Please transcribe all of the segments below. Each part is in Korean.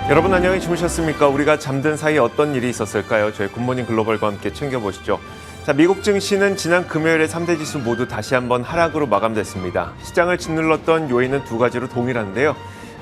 여러분 안녕히 주무셨습니까? 우리가 잠든 사이에 어떤 일이 있었을까요? 저희 굿모닝 글로벌과 함께 챙겨보시죠. 자, 미국 증시는 지난 금요일에 3대 지수 모두 다시 한번 하락으로 마감됐습니다. 시장을 짓눌렀던 요인은 두 가지로 동일한데요.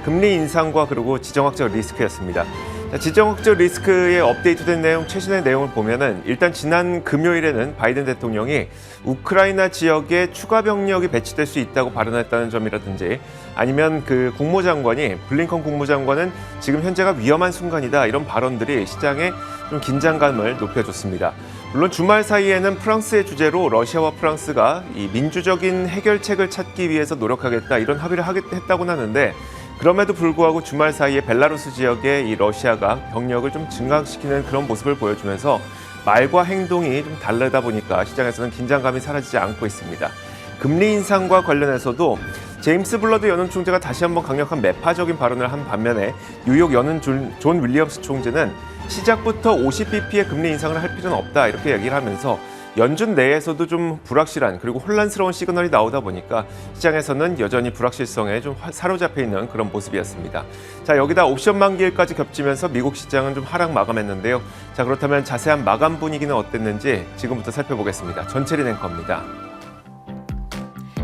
금리 인상과 그리고 지정학적 리스크였습니다. 자, 지정학적 리스크의 업데이트된 내용, 최신의 내용을 보면은 일단 지난 금요일에는 바이든 대통령이 우크라이나 지역에 추가 병력이 배치될 수 있다고 발언했다는 점이라든지 아니면 그 국무장관이 블링컨 국무장관은 지금 현재가 위험한 순간이다 이런 발언들이 시장에 좀 긴장감을 높여줬습니다. 물론 주말 사이에는 프랑스의 주재로 러시아와 프랑스가 이 민주적인 해결책을 찾기 위해서 노력하겠다 이런 합의를 했다고는 하는데 그럼에도 불구하고 주말 사이에 벨라루스 지역에 이 러시아가 병력을 좀 증강시키는 그런 모습을 보여주면서 말과 행동이 좀 다르다 보니까 시장에서는 긴장감이 사라지지 않고 있습니다. 금리 인상과 관련해서도 제임스 블러드 연은 총재가 다시 한번 강력한 매파적인 발언을 한 반면에 뉴욕 연은 존 윌리엄스 총재는 시작부터 50bp의 금리 인상을 할 필요는 없다 이렇게 얘기를 하면서 연준 내에서도 좀 불확실한 그리고 혼란스러운 시그널이 나오다 보니까 시장에서는 여전히 불확실성에 좀 사로잡혀 있는 그런 모습이었습니다. 자, 여기다 옵션 만기일까지 겹치면서 미국 시장은 좀 하락 마감했는데요. 자, 그렇다면 자세한 마감 분위기는 어땠는지 지금부터 살펴보겠습니다. 전채린 앵커입니다.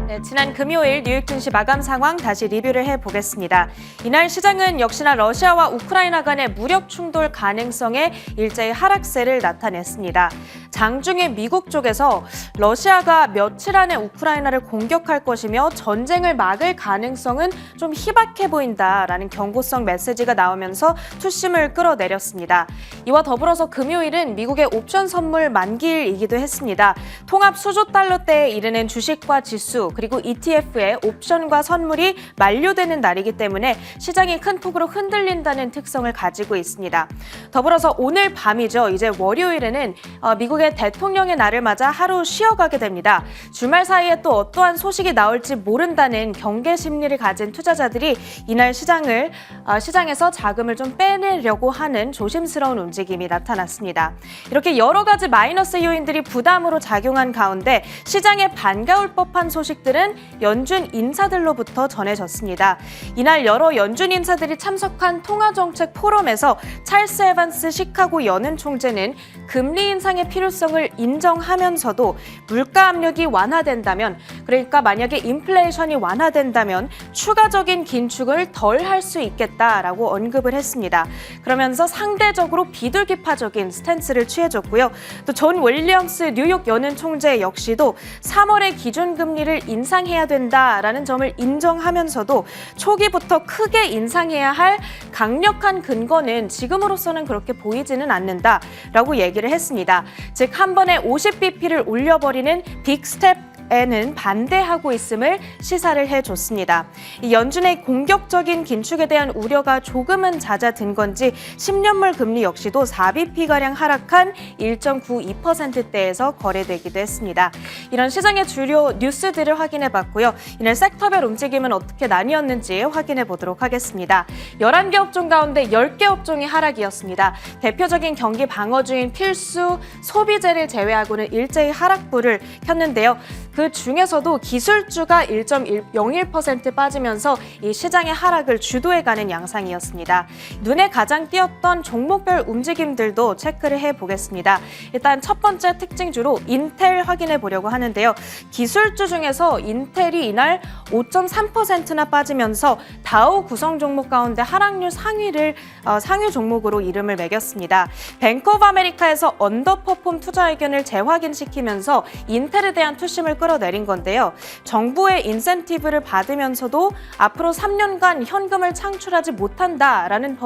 네, 지난 금요일 뉴욕 증시 마감 상황 다시 리뷰를 해보겠습니다. 이날 시장은 역시나 러시아와 우크라이나 간의 무력 충돌 가능성에 일제히 하락세를 나타냈습니다. 장중에 미국 쪽에서 러시아가 며칠 안에 우크라이나를 공격할 것이며 전쟁을 막을 가능성은 좀 희박해 보인다라는 경고성 메시지가 나오면서 투심을 끌어내렸습니다. 이와 더불어서 금요일은 미국의 옵션 선물 만기일이기도 했습니다. 통합 수조 달러대에 이르는 주식과 지수 그리고 ETF의 옵션과 선물이 만료되는 날이기 때문에 시장이 큰 폭으로 흔들린다는 특성을 가지고 있습니다. 더불어서 오늘 밤이죠. 이제 월요일에는 미국의 대통령의 날을 맞아 하루 쉬어가게 됩니다. 주말 사이에 또 어떠한 소식이 나올지 모른다는 경계 심리를 가진 투자자들이 이날 시장에서 자금을 좀 빼내려고 하는 조심스러운 움직임이 나타났습니다. 이렇게 여러 가지 마이너스 요인들이 부담으로 작용한 가운데 시장에 반가울 법한 소식들은 연준 인사들로부터 전해졌습니다. 이날 여러 연준 인사들이 참석한 통화정책 포럼에서 찰스 에반스 시카고 연은 총재는 금리 인상의 필요성을 인정하면서도 물가 압력이 완화된다면, 그러니까 만약에 인플레이션이 완화된다면 추가적인 긴축을 덜 할 수 있겠다라고 언급을 했습니다. 그러면서 상대적으로 비둘기파적인 스탠스를 취해줬고요. 또 존 윌리엄스 뉴욕 연은 총재 역시도 3월에 기준금리를 인상해야 된다라는 점을 인정하면서도 초기부터 크게 인상해야 할 강력한 근거는 지금으로서는 그렇게 보이지는 않는다라고 얘기를 했습니다. 즉 한 번에 50bp를 올려버리는 빅스텝에는 반대하고 있음을 시사를 해줬습니다. 이 연준의 공격적인 긴축에 대한 우려가 조금은 잦아든 건지 10년물 금리 역시도 4bp가량 하락한 1.92%대에서 거래되기도 했습니다. 이런 시장의 주요 뉴스들을 확인해봤고요. 이날 섹터별 움직임은 어떻게 나뉘었는지 확인해 보도록 하겠습니다. 11개 업종 가운데 10개 업종이 하락이었습니다. 대표적인 경기 방어주인 필수 소비재를 제외하고는 일제히 하락불을 켰는데요. 그 중에서도 기술주가 1.01% 빠지면서 이 시장의 하락을 주도해가는 양상이었습니다. 눈에 가장 띄었던 종목별 움직임들도 체크를 해보겠습니다. 일단 첫 번째 특징주로 인텔 확인해 보려고 하는데요. 기술주 중에서 인텔이 이날 5.3%나 빠지면서 다우 구성 종목 가운데 하락률 상위 종목으로 이름을 매겼습니다. 뱅크 오브 아메리카에서 언더퍼폼 투자 의견을 재확인시키면서 인텔에 대한 투심을 끌어내린 건데요. 정부의 인센티브를 받으면서도 앞으로 3년간 현금을 창출하지 못한다라는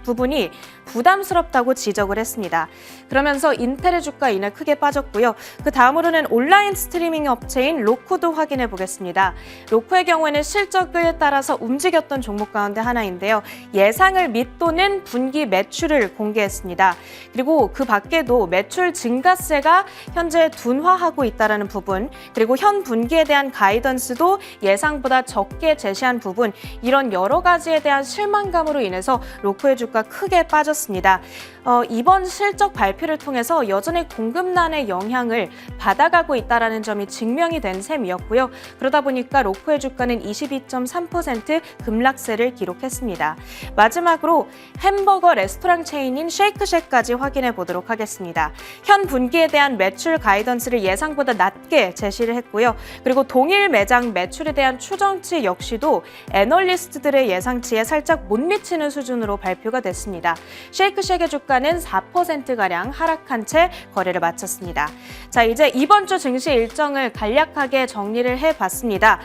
부분이 부담스럽다고 지적을 했습니다. 그러면서 인텔의 주가 이날 크게 빠졌고요. 그 다음으로는 온라인 스트리밍 업체인 로쿠도 확인해 보겠습니다. 로쿠의 경우에는 실적에 따라서 움직였던 종목 가운데 하나인데요. 예상을 밑도는 분기 매출을 공개했습니다. 그리고 그 밖에도 매출 증가세가 현재 둔화하고 있다는 부분, 그리고 현 분기에 대한 가이던스도 예상보다 적게 제시한 부분, 이런 여러 가지에 대한 실망감으로 인해서 로쿠의 주가 크게 빠졌습니다. 이번 실적 발표를 통해서 여전히 공급난의 영향을 받아가고 있다는 점이 증명이 된 셈이었고요. 그러다 보니까 로코의 주가는 22.3% 급락세를 기록했습니다. 마지막으로 햄버거 레스토랑 체인인 쉐이크쉑까지 확인해 보도록 하겠습니다. 현 분기에 대한 매출 가이던스를 예상보다 낮게 제시를 했고요. 그리고 동일 매장 매출에 대한 추정치 역시도 애널리스트들의 예상치에 살짝 못 미치는 수준으로 발표가 됐습니다. 쉐이크쉑의 주가는 4%가량 하락한 채 거래를 마쳤습니다. 자, 이제 이번 주 증시 일정을 간략하게 정리를 해봤습니다.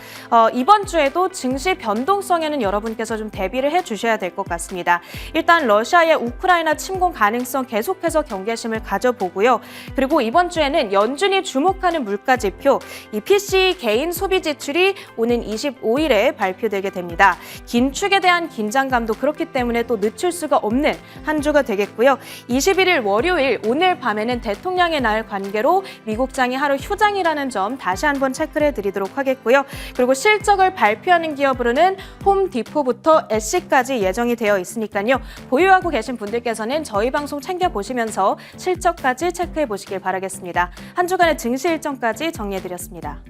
이번 주에도 증시 변동성에는 여러분께서 좀 대비를 해주셔야 될 것 같습니다. 일단 러시아의 우크라이나 침공 가능성 계속해서 경계심을 가져보고요. 그리고 이번 주에는 연준이 주목하는 물가지표, 이 PCE 개인 소비 지출이 오는 25일에 발표되게 됩니다. 긴축에 대한 긴장감도 그렇기 때문에 또 늦출 수가 없는 한 주가 되겠고요. 21일 월요일 오늘 밤에는 대통령의 날 관계로 미국장이 하루 휴장이라는 점 다시 한번 체크를 해드리도록 하겠고요. 그리고 실적을 발표하는 기업으로는 홈디포부터 애쉬까지 예정이 되어 있으니까요. 보유하고 계신 분들께서는 저희 방송 챙겨보시면서 실적까지 체크해 보시길 바라겠습니다. 한 주간의 증시 일정까지 정리해드렸습니다.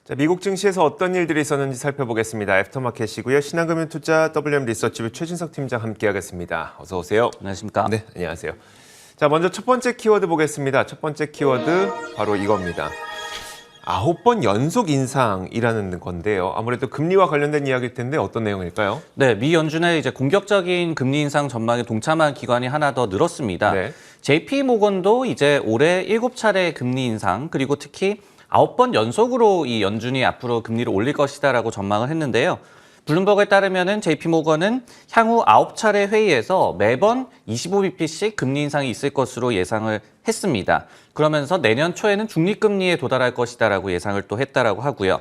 자, 미국 증시에서 어떤 일들이 있었는지 살펴보겠습니다. 애프터마켓이고요. 신한금융투자 WM 리서치부 최진석 팀장 함께하겠습니다. 어서 오세요. 안녕하십니까? 네, 안녕하세요. 자, 먼저 첫 번째 키워드 보겠습니다. 첫 번째 키워드 바로 이겁니다. 9번 연속 인상이라는 건데요. 아무래도 금리와 관련된 이야기일 텐데 어떤 내용일까요? 네, 미 연준의 이제 공격적인 금리 인상 전망에 동참한 기관이 하나 더 늘었습니다. 네. JP 모건도 이제 올해 7차례 금리 인상, 그리고 특히 9번 연속으로 이 연준이 앞으로 금리를 올릴 것이다라고 전망을 했는데요. 블룸버그에 따르면은 JP 모건은 향후 9차례 회의에서 매번 25bp씩 금리 인상이 있을 것으로 예상을 했습니다. 그러면서 내년 초에는 중립금리에 도달할 것이다라고 예상을 또 했다라고 하고요.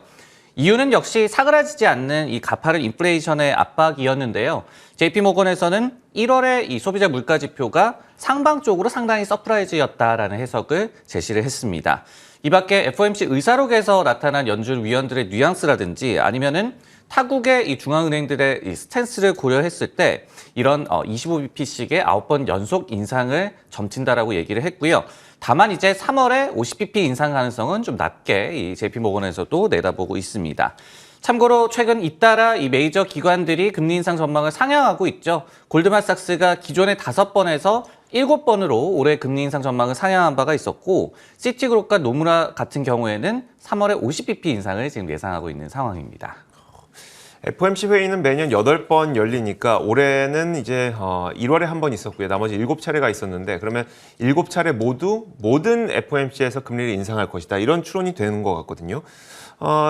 이유는 역시 사그라지지 않는 이 가파른 인플레이션의 압박이었는데요. JP 모건에서는 1월에 이 소비자 물가 지표가 상방적으로 상당히 서프라이즈였다라는 해석을 제시를 했습니다. 이 밖에 FOMC 의사록에서 나타난 연준 위원들의 뉘앙스라든지 아니면은 타국의 이 중앙은행들의 이 스탠스를 고려했을 때 이런 25bp씩의 9번 연속 인상을 점친다라고 얘기를 했고요. 다만 이제 3월에 50bp 인상 가능성은 좀 낮게 이 JP모건에서도 내다보고 있습니다. 참고로 최근 잇따라 이 메이저 기관들이 금리 인상 전망을 상향하고 있죠. 골드만삭스가 기존의 5번에서 7번으로 올해 금리 인상 전망을 상향한 바가 있었고, 시티그룹과 노무라 같은 경우에는 3월에 50bp 인상을 지금 예상하고 있는 상황입니다. FOMC 회의는 매년 8번 열리니까 올해는 이제 1월에 한 번 있었고요. 나머지 7차례가 있었는데, 그러면 7차례 모두 모든 FOMC에서 금리를 인상할 것이다. 이런 추론이 되는 것 같거든요.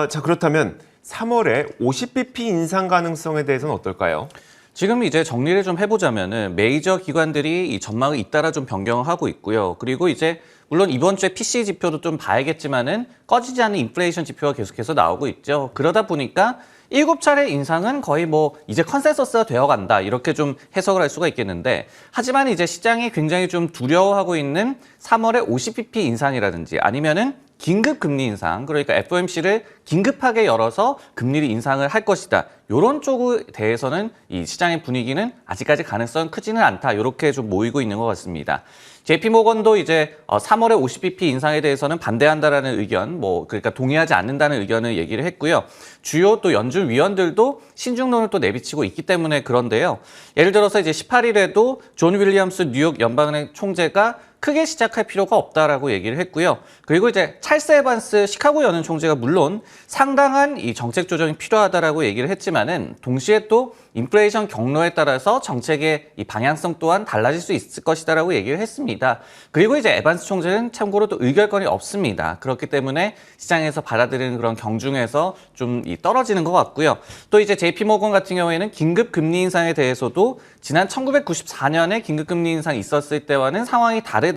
자, 그렇다면 3월에 50bp 인상 가능성에 대해서는 어떨까요? 지금 이제 정리를 좀 해보자면은 메이저 기관들이 이 전망을 잇따라 좀 변경을 하고 있고요. 그리고 이제 물론 이번 주에 PCE 지표도 좀 봐야겠지만은 꺼지지 않는 인플레이션 지표가 계속해서 나오고 있죠. 그러다 보니까 7차례 인상은 거의 뭐 이제 컨센서스가 되어간다 이렇게 좀 해석을 할 수가 있겠는데, 하지만 이제 시장이 굉장히 좀 두려워하고 있는 3월에 50bp 인상이라든지 아니면은 긴급 금리 인상, 그러니까 FOMC를 긴급하게 열어서 금리를 인상을 할 것이다. 이런 쪽에 대해서는 이 시장의 분위기는 아직까지 가능성은 크지는 않다. 이렇게 좀 모이고 있는 것 같습니다. JP모건도 이제 3월에 50bp 인상에 대해서는 반대한다라는 의견, 그러니까 동의하지 않는다는 의견을 얘기를 했고요. 주요 또 연준 위원들도 신중론을 또 내비치고 있기 때문에 그런데요. 예를 들어서 이제 18일에도 존 윌리엄스 뉴욕 연방은행 총재가 크게 시작할 필요가 없다라고 얘기를 했고요. 그리고 이제 찰스 에반스 시카고 연은 총재가 물론 상당한 이 정책 조정이 필요하다라고 얘기를 했지만은 동시에 또 인플레이션 경로에 따라서 정책의 이 방향성 또한 달라질 수 있을 것이다라고 얘기를 했습니다. 그리고 이제 에반스 총재는 참고로 또 의결권이 없습니다. 그렇기 때문에 시장에서 받아들이는 그런 경중에서 좀 떨어지는 것 같고요. 또 이제 JP모건 같은 경우에는 긴급 금리 인상에 대해서도 지난 1994년에 긴급 금리 인상이 있었을 때와는 상황이 다르다.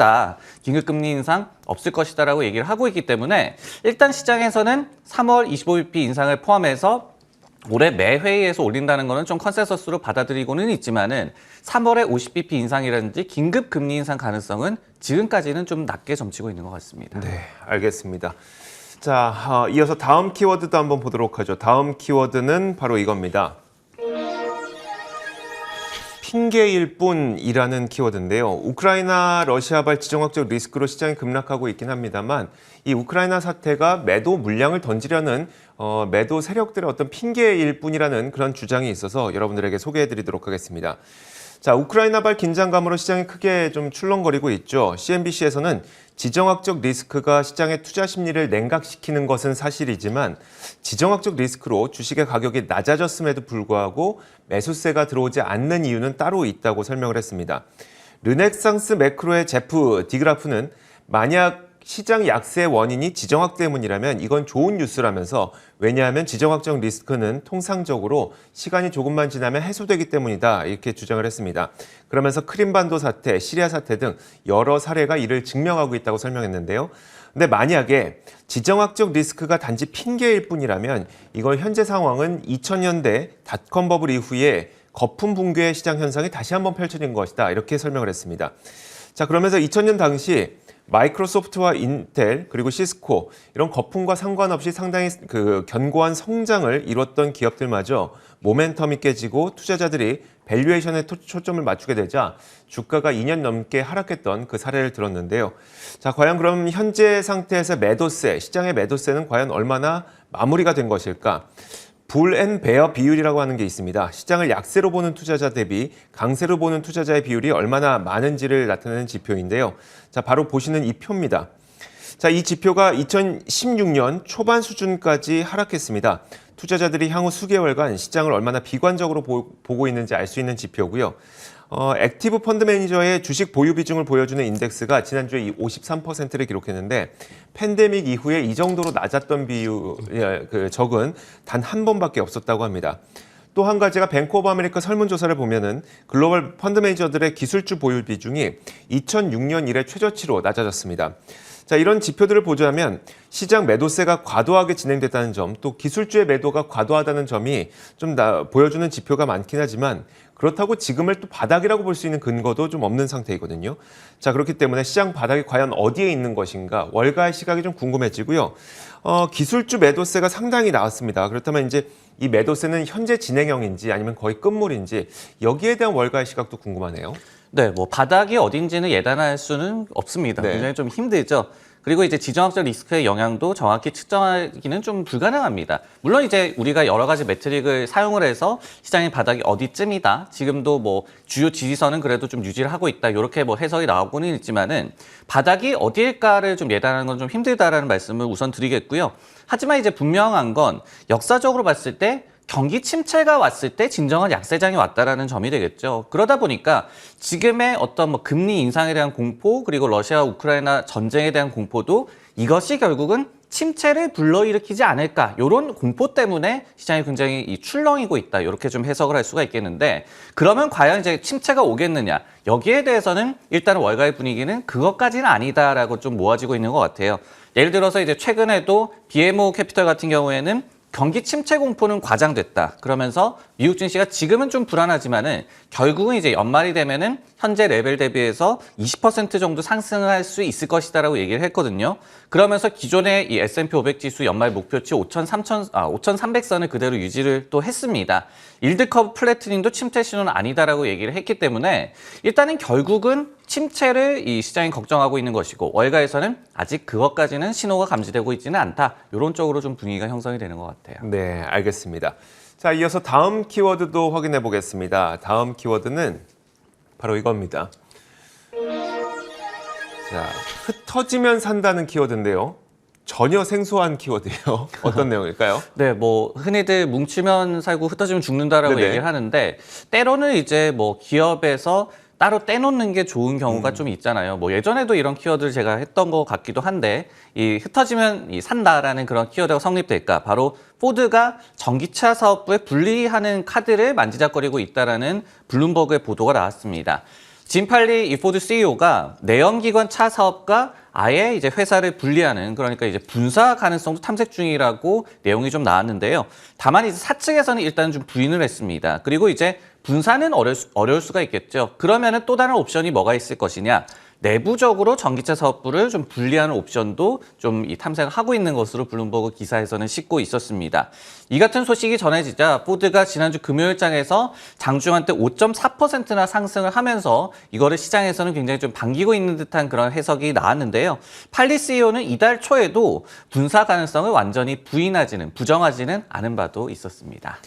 긴급 금리 인상 없을 것이다라고 얘기를 하고 있기 때문에 일단 시장에서는 3월 25bp 인상을 포함해서 올해 매 회의에서 올린다는 거는 좀 컨센서스로 받아들이고는 있지만은 3월에 50bp 인상이라든지 긴급 금리 인상 가능성은 지금까지는 좀 낮게 점치고 있는 것 같습니다. 네, 알겠습니다. 자, 이어서 다음 키워드도 한번 보도록 하죠. 다음 키워드는 바로 이겁니다. 핑계일 뿐이라는 키워드인데요. 우크라이나 러시아발 지정학적 리스크로 시장이 급락하고 있긴 합니다만 이 우크라이나 사태가 매도 물량을 던지려는 매도 세력들의 어떤 핑계일 뿐이라는 그런 주장이 있어서 여러분들에게 소개해드리도록 하겠습니다. 자, 우크라이나발 긴장감으로 시장이 크게 좀 출렁거리고 있죠. CNBC에서는 지정학적 리스크가 시장의 투자 심리를 냉각시키는 것은 사실이지만 지정학적 리스크로 주식의 가격이 낮아졌음에도 불구하고 매수세가 들어오지 않는 이유는 따로 있다고 설명을 했습니다. 르넥상스 매크로의 제프 디그라프는 만약 시장 약세의 원인이 지정학 때문이라면 이건 좋은 뉴스라면서 왜냐하면 지정학적 리스크는 통상적으로 시간이 조금만 지나면 해소되기 때문이다 이렇게 주장을 했습니다. 그러면서 크림반도 사태, 시리아 사태 등 여러 사례가 이를 증명하고 있다고 설명했는데요. 근데 만약에 지정학적 리스크가 단지 핑계일 뿐이라면 이걸 현재 상황은 2000년대 닷컴 버블 이후에 거품 붕괴의 시장 현상이 다시 한번 펼쳐진 것이다 이렇게 설명을 했습니다. 자, 그러면서 2000년 당시 마이크로소프트와 인텔 그리고 시스코 이런 거품과 상관없이 상당히 견고한 성장을 이뤘던 기업들마저 모멘텀이 깨지고 투자자들이 밸류에이션에 초점을 맞추게 되자 주가가 2년 넘게 하락했던 그 사례를 들었는데요. 자, 과연 그럼 현재 상태에서 매도세, 시장의 매도세는 과연 얼마나 마무리가 된 것일까? 불 앤 베어 비율이라고 하는 게 있습니다. 시장을 약세로 보는 투자자 대비 강세로 보는 투자자의 비율이 얼마나 많은지를 나타내는 지표인데요. 자, 바로 보시는 이 표입니다. 자, 이 지표가 2016년 초반 수준까지 하락했습니다. 투자자들이 향후 수개월간 시장을 얼마나 비관적으로 보고 있는지 알 수 있는 지표고요. 액티브 펀드 매니저의 주식 보유 비중을 보여주는 인덱스가 지난주에 53%를 기록했는데 팬데믹 이후에 이 정도로 낮았던 적은 단 한 번밖에 없었다고 합니다. 또 한 가지가 뱅크 오브 아메리카 설문조사를 보면은 글로벌 펀드 매니저들의 기술주 보유 비중이 2006년 이래 최저치로 낮아졌습니다. 자, 이런 지표들을 보자면 시장 매도세가 과도하게 진행됐다는 점, 또 기술주의 매도가 과도하다는 점이 좀 보여주는 지표가 많긴 하지만 그렇다고 지금을 또 바닥이라고 볼 수 있는 근거도 좀 없는 상태이거든요. 자, 그렇기 때문에 시장 바닥이 과연 어디에 있는 것인가 월가의 시각이 좀 궁금해지고요. 기술주 매도세가 상당히 나왔습니다. 그렇다면 이제 이 매도세는 현재 진행형인지 아니면 거의 끝물인지 여기에 대한 월가의 시각도 궁금하네요. 네, 바닥이 어딘지는 예단할 수는 없습니다. 네. 굉장히 좀 힘들죠. 그리고 이제 지정학적 리스크의 영향도 정확히 측정하기는 좀 불가능합니다. 물론 이제 우리가 여러 가지 매트릭을 사용을 해서 시장의 바닥이 어디쯤이다. 지금도 주요 지지선은 그래도 좀 유지를 하고 있다. 이렇게 해석이 나오고는 있지만은 바닥이 어디일까를 좀 예단하는 건 좀 힘들다라는 말씀을 우선 드리겠고요. 하지만 이제 분명한 건 역사적으로 봤을 때 경기 침체가 왔을 때 진정한 약세장이 왔다라는 점이 되겠죠. 그러다 보니까 지금의 어떤 금리 인상에 대한 공포 그리고 러시아 우크라이나 전쟁에 대한 공포도 이것이 결국은 침체를 불러일으키지 않을까 이런 공포 때문에 시장이 굉장히 출렁이고 있다 이렇게 좀 해석을 할 수가 있겠는데 그러면 과연 이제 침체가 오겠느냐 여기에 대해서는 일단 월가의 분위기는 그것까지는 아니다라고 좀 모아지고 있는 것 같아요. 예를 들어서 이제 최근에도 BMO 캐피털 같은 경우에는 경기 침체 공포는 과장됐다. 그러면서 미국 증시가 지금은 좀 불안하지만은 결국은 이제 연말이 되면은 현재 레벨 대비해서 20% 정도 상승할 수 있을 것이다라고 얘기를 했거든요. 그러면서 기존의 이 S&P 500 지수 연말 목표치 5,300선을 그대로 유지를 또 했습니다. 일드 커브 플래트닝도 침체 신호는 아니다라고 얘기를 했기 때문에 일단은 결국은 침체를 이 시장이 걱정하고 있는 것이고 월가에서는 아직 그것까지는 신호가 감지되고 있지는 않다. 이런 쪽으로 좀 분위기가 형성이 되는 것 같아요. 네, 알겠습니다. 자, 이어서 다음 키워드도 확인해 보겠습니다. 다음 키워드는 바로 이겁니다. 자, 흩어지면 산다는 키워드인데요. 전혀 생소한 키워드예요. 어떤 내용일까요? 네, 뭐 흔히들 뭉치면 살고 흩어지면 죽는다라고 네네. 얘기를 하는데 때로는 이제 뭐 기업에서 따로 떼놓는 게 좋은 경우가 좀 있잖아요. 뭐 예전에도 이런 키워드를 제가 했던 것 같기도 한데 이 흩어지면 이 산다라는 그런 키워드가 성립될까? 바로 포드가 전기차 사업부에 분리하는 카드를 만지작거리고 있다라는 블룸버그의 보도가 나왔습니다. 짐 팔리 이 포드 CEO가 내연기관 차 사업과 아예 이제 회사를 분리하는 그러니까 이제 분사 가능성도 탐색 중이라고 내용이 좀 나왔는데요. 다만 이제 사측에서는 일단 좀 부인을 했습니다. 그리고 이제 분사는 어려울 수가 있겠죠. 그러면은 또 다른 옵션이 뭐가 있을 것이냐? 내부적으로 전기차 사업부를 좀 분리하는 옵션도 좀 이 탐색을 하고 있는 것으로 블룸버그 기사에서는 싣고 있었습니다. 이 같은 소식이 전해지자 포드가 지난주 금요일장에서 장중한 때 5.4%나 상승을 하면서 이거를 시장에서는 굉장히 좀 반기고 있는 듯한 그런 해석이 나왔는데요. 팔리 CEO는 이달 초에도 분사 가능성을 완전히 부정하지는 않은 바도 있었습니다.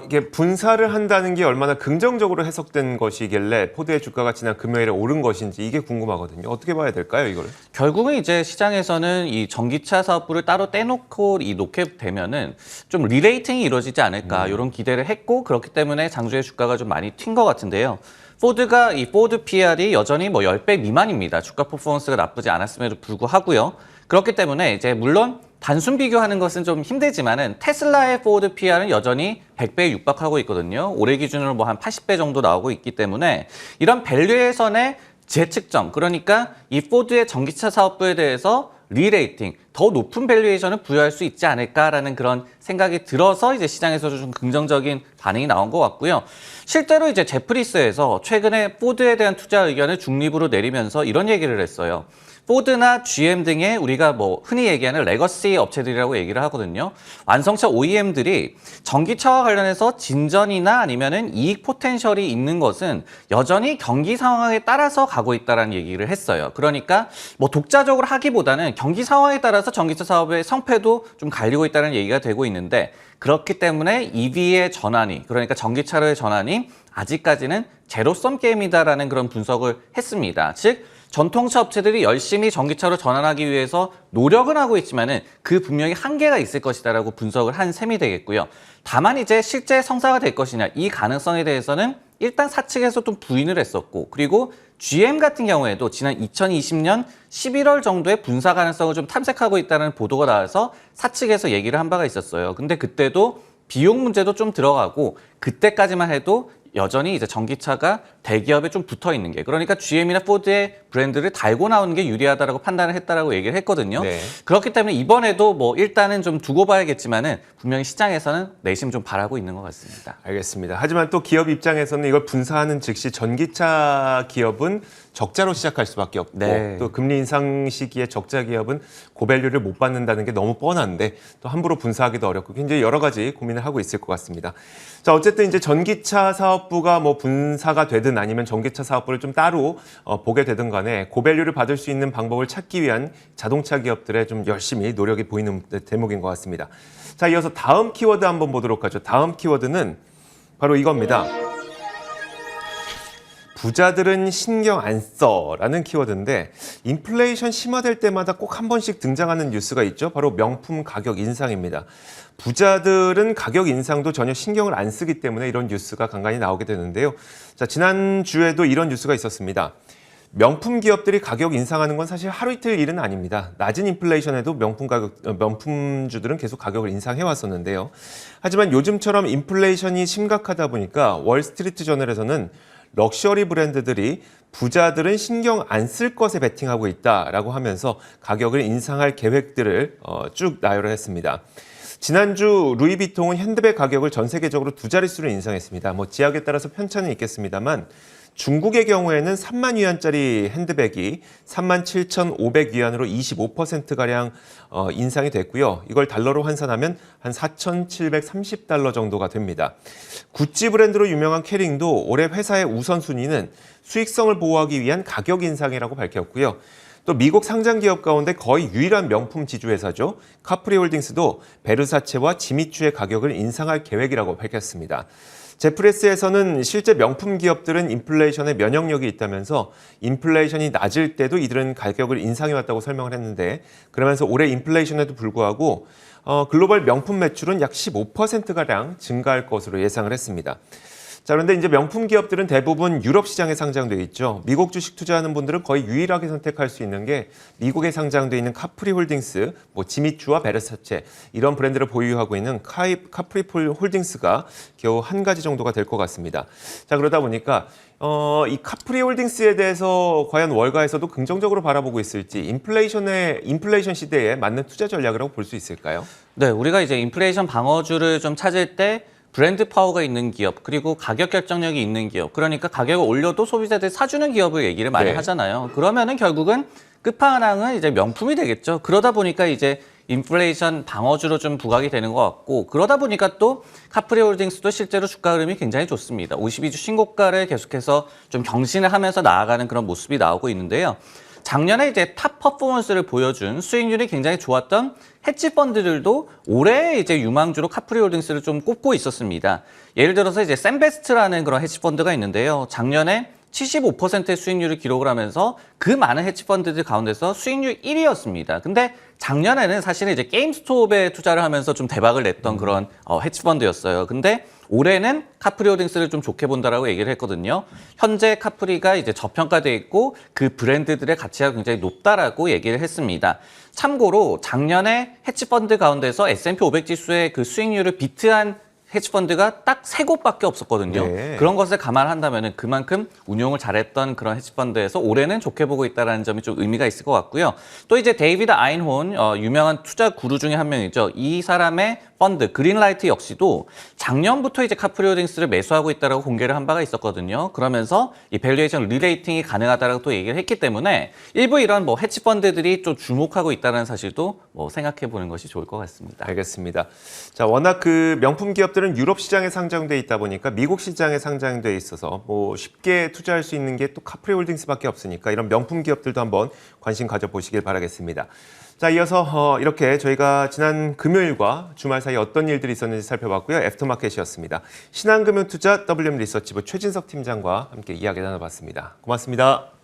이게 분사를 한다는 게 얼마나 긍정적으로 해석된 것이길래 포드의 주가가 지난 금요일에 오른 것인지 이게 궁금하거든요. 어떻게 봐야 될까요, 이거를? 결국은 이제 시장에서는 이 전기차 사업부를 따로 떼놓고 놓게 되면은 좀 리레이팅이 이루어지지 않을까 이런 기대를 했고 그렇기 때문에 장주의 주가가 좀 많이 튄 것 같은데요. 포드가 이 포드 PR이 여전히 뭐 10배 미만입니다. 주가 퍼포먼스가 나쁘지 않았음에도 불구하고요. 그렇기 때문에 이제 물론 단순 비교하는 것은 좀 힘들지만은 테슬라의 포드 PR은 여전히 100배에 육박하고 있거든요. 올해 기준으로 뭐 한 80배 정도 나오고 있기 때문에 이런 밸류에이션의 재측정, 그러니까 이 포드의 전기차 사업부에 대해서 리레이팅, 더 높은 밸류에이션을 부여할 수 있지 않을까라는 그런 생각이 들어서 이제 시장에서도 좀 긍정적인 반응이 나온 것 같고요. 실제로 이제 제프리스에서 최근에 포드에 대한 투자 의견을 중립으로 내리면서 이런 얘기를 했어요. 포드나 GM 등의 우리가 뭐 흔히 얘기하는 레거시 업체들이라고 얘기를 하거든요. 완성차 OEM들이 전기차와 관련해서 진전이나 아니면은 이익 포텐셜이 있는 것은 여전히 경기 상황에 따라서 가고 있다라는 얘기를 했어요. 그러니까 뭐 독자적으로 하기보다는 경기 상황에 따라서 전기차 사업의 성패도 좀 갈리고 있다는 얘기가 되고 있는데 그렇기 때문에 EV의 전환이 그러니까 전기차로의 전환이 아직까지는 제로섬 게임이다라는 그런 분석을 했습니다. 즉 전통차 업체들이 열심히 전기차로 전환하기 위해서 노력은 하고 있지만은 그 분명히 한계가 있을 것이다라고 분석을 한 셈이 되겠고요. 다만 이제 실제 성사가 될 것이냐 이 가능성에 대해서는 일단 사측에서 좀 부인을 했었고 그리고 GM 같은 경우에도 지난 2020년 11월 정도에 분사 가능성을 좀 탐색하고 있다는 보도가 나와서 사측에서 얘기를 한 바가 있었어요. 근데 그때도 비용 문제도 좀 들어가고 그때까지만 해도 여전히 이제 전기차가 대기업에 좀 붙어 있는 게 그러니까 GM이나 포드의 브랜드를 달고 나오는 게 유리하다라고 판단을 했다라고 얘기를 했거든요. 네. 그렇기 때문에 이번에도 뭐 일단은 좀 두고 봐야겠지만은 분명히 시장에서는 내심 좀 바라고 있는 것 같습니다. 알겠습니다. 하지만 또 기업 입장에서는 이걸 분사하는 즉시 전기차 기업은 적자로 시작할 수밖에 없고 네. 또 금리 인상 시기에 적자 기업은 고밸류를 못 받는다는 게 너무 뻔한데 또 함부로 분사하기도 어렵고 굉장히 여러 가지 고민을 하고 있을 것 같습니다. 자, 어쨌든 이제 전기차 사업부가 뭐 분사가 되든 아니면 전기차 사업부를 좀 따로 보게 되든 간에 고밸류를 받을 수 있는 방법을 찾기 위한 자동차 기업들의 좀 열심히 노력이 보이는 대목인 것 같습니다. 자, 이어서 다음 키워드 한번 보도록 하죠. 다음 키워드는 바로 이겁니다. 부자들은 신경 안 써라는 키워드인데 인플레이션 심화될 때마다 꼭 한 번씩 등장하는 뉴스가 있죠. 바로 명품 가격 인상입니다. 부자들은 가격 인상도 전혀 신경을 안 쓰기 때문에 이런 뉴스가 간간히 나오게 되는데요. 자, 지난주에도 이런 뉴스가 있었습니다. 명품 기업들이 가격 인상하는 건 사실 하루 이틀 일은 아닙니다. 낮은 인플레이션에도 명품주들은 계속 가격을 인상해 왔었는데요. 하지만 요즘처럼 인플레이션이 심각하다 보니까 월스트리트 저널에서는 럭셔리 브랜드들이 부자들은 신경 안 쓸 것에 베팅하고 있다라고 하면서 가격을 인상할 계획들을 쭉 나열을 했습니다. 지난주 루이비통은 핸드백 가격을 전 세계적으로 두 자릿수로 인상했습니다. 지역에 따라서 편차는 있겠습니다만 중국의 경우에는 3만 위안짜리 핸드백이 37,500위안으로 25%가량 인상이 됐고요. 이걸 달러로 환산하면 한 4,730달러 정도가 됩니다. 구찌 브랜드로 유명한 캐링도 올해 회사의 우선순위는 수익성을 보호하기 위한 가격 인상이라고 밝혔고요. 또 미국 상장 기업 가운데 거의 유일한 명품 지주회사죠. 카프리 홀딩스도 베르사체와 지미추의 가격을 인상할 계획이라고 밝혔습니다. 제프레스에서는 실제 명품 기업들은 인플레이션에 면역력이 있다면서 인플레이션이 낮을 때도 이들은 가격을 인상해왔다고 설명을 했는데, 그러면서 올해 인플레이션에도 불구하고 글로벌 명품 매출은 약 15%가량 증가할 것으로 예상을 했습니다. 자, 그런데 이제 명품 기업들은 대부분 유럽 시장에 상장돼 있죠. 미국 주식 투자하는 분들은 거의 유일하게 선택할 수 있는 게 미국에 상장돼 있는 카프리 홀딩스, 지미추와 베르사체 이런 브랜드를 보유하고 있는 카프리 홀딩스가 겨우 한 가지 정도가 될 것 같습니다. 자, 그러다 보니까 이 카프리 홀딩스에 대해서 과연 월가에서도 긍정적으로 바라보고 있을지, 인플레이션 시대에 맞는 투자 전략이라고 볼 수 있을까요? 네, 우리가 이제 인플레이션 방어주를 좀 찾을 때 브랜드 파워가 있는 기업, 그리고 가격 결정력이 있는 기업, 그러니까 가격을 올려도 소비자들이 사주는 기업을 얘기를 많이 하잖아요. 그러면은 결국은 끝판왕은 이제 명품이 되겠죠. 그러다 보니까 이제 인플레이션 방어주로 좀 부각이 되는 것 같고, 그러다 보니까 또 카프리 홀딩스도 실제로 주가 흐름이 굉장히 좋습니다. 52주 신고가를 계속해서 좀 경신을 하면서 나아가는 그런 모습이 나오고 있는데요. 작년에 이제 탑 퍼포먼스를 보여준 수익률이 굉장히 좋았던 헤지 펀드들도 올해 이제 유망주로 카프리 홀딩스를 좀 꼽고 있었습니다. 예를 들어서 이제 샘베스트라는 그런 헤지 펀드가 있는데요. 작년에 75%의 수익률을 기록을 하면서 그 많은 헤지 펀드들 가운데서 수익률 1위였습니다. 근데 작년에는 사실은 이제 게임스톱에 투자를 하면서 좀 대박을 냈던 그런 헤지 펀드였어요. 근데 올해는 카프리 홀딩스를 좀 좋게 본다라고 얘기를 했거든요. 현재 카프리가 이제 저평가돼 있고 그 브랜드들의 가치가 굉장히 높다라고 얘기를 했습니다. 참고로 작년에 헤지 펀드 가운데서 S&P 500 지수의 그 수익률을 비트한 헤지펀드가 딱 3곳밖에 없었거든요. 네. 그런 것을 감안한다면 그만큼 운용을 잘했던 그런 헤지펀드에서 올해는 좋게 보고 있다는 점이 좀 의미가 있을 것 같고요. 또 이제 데이비드 아인혼, 유명한 투자 구루 중에 한 명이죠. 이 사람의 펀드 그린라이트 역시도 작년부터 이제 카프리 홀딩스를 매수하고 있다라고 공개를 한 바가 있었거든요. 그러면서 이 밸류에이션 리레이팅이 가능하다라고 또 얘기를 했기 때문에 일부 이런 헤지 펀드들이 좀 주목하고 있다는 사실도 생각해 보는 것이 좋을 것 같습니다. 알겠습니다. 자, 워낙 그 명품 기업들은 유럽 시장에 상장돼 있다 보니까 미국 시장에 상장돼 있어서 쉽게 투자할 수 있는 게 또 카프리 홀딩스밖에 없으니까 이런 명품 기업들도 한번 관심 가져보시길 바라겠습니다. 자, 이어서 이렇게 저희가 지난 금요일과 주말 사이 어떤 일들이 있었는지 살펴봤고요. 애프터마켓이었습니다. 신한금융투자 WM 리서치부 최진석 팀장과 함께 이야기 나눠봤습니다. 고맙습니다.